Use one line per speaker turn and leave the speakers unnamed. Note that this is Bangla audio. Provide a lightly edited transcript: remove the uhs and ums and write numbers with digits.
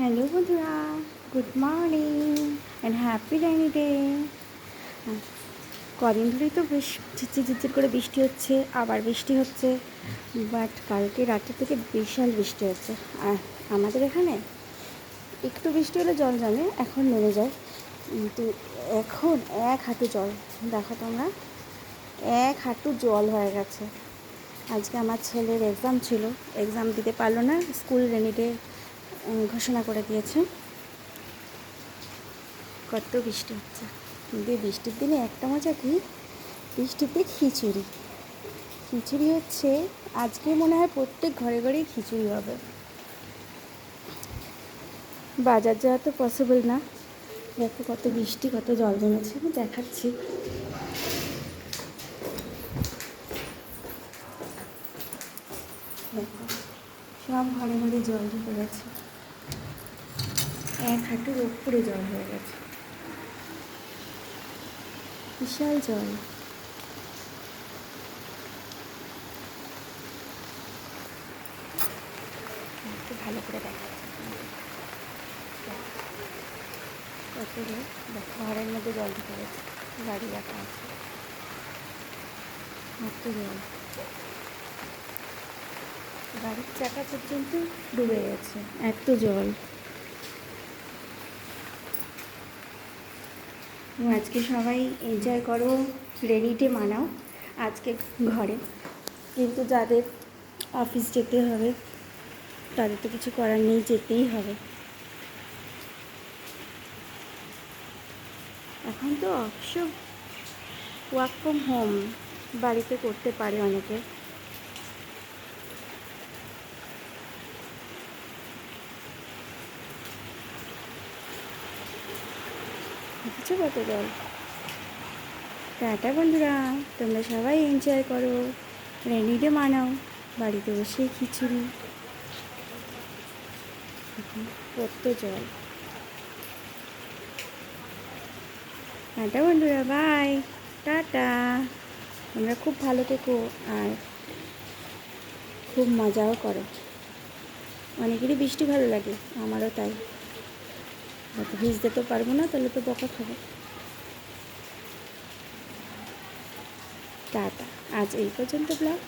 হ্যালো বন্ধুরা, good morning and happy rainy day. কদিন ধরেই তো বেশ ঝিরঝির ঝিরঝির করে বৃষ্টি হচ্ছে, আবার বৃষ্টি হচ্ছে, বাট কালকে রাতের থেকে বিশাল বৃষ্টি হচ্ছে। আর আমাদের এখানে একটু বৃষ্টি হলে জল জমে, এখন নেমে যায়, কিন্তু এখন এক হাঁটু জল। দেখো তোমরা, এক হাঁটু জল হয়ে গেছে। আজকে আমার ছেলের এক্সাম ছিল, এক্সাম দিতে পারলো না, স্কুল রেইনি ডে ঘোষণা করে দিয়েছে। কত বৃষ্টি হচ্ছে, কিন্তু এই বৃষ্টির দিনে একটা মজা কি, বৃষ্টিতে খিচুড়ি। খিচুড়ি হচ্ছে আজকে মনে হয় প্রত্যেক ঘরে ঘরেই খিচুড়ি হবে। বাজার যাওয়া তো পসিবল না। দেখো কত বৃষ্টি, কত জল জমেছে, আমি দেখাচ্ছি। দেখো সব ঘরে ঘরে জল ঢুকে গেছে, এক হাঁটুর ওপরে জল হয়ে গেছে, বিশাল জল। একটু ভালো করে দেখাচ্ছি কত জল। দেখো ঘরের মধ্যে জল ঢুকে গেছে, গাড়ি রাখা আছে, কত জল, গাড়ির চাকা পর্যন্ত ডুবে গেছে, এত জল। আজকে সবাই এনজয় করো, রেইনি ডে মানাও আজকে ঘরে, কিন্তু যাদের অফিস যেতে হবে তাদের তো কিছু করার নেই, যেতেই হবে। এখন তো অবশ্য ওয়ার্ক ফ্রম হোম বাড়িতে করতে পারে অনেকে। কিছু কত জল। টাটা বন্ধুরা, তোমরা সবাই এনজয় করো, রেইনি ডে মানাও, বাড়িতে বসে খিচুড়ি। কত জল। টাটা বন্ধুরা, বাই, টাটা। তোমরা খুব ভালো থেকো আর খুব মজাও করো। অনেকেরই বৃষ্টি ভালো লাগে, আমারও তাই। হয়তো ভিজতে তো পারবো না, তাহলে তো বকা খাবো। টাটা, আজ এই পর্যন্ত ব্লগ।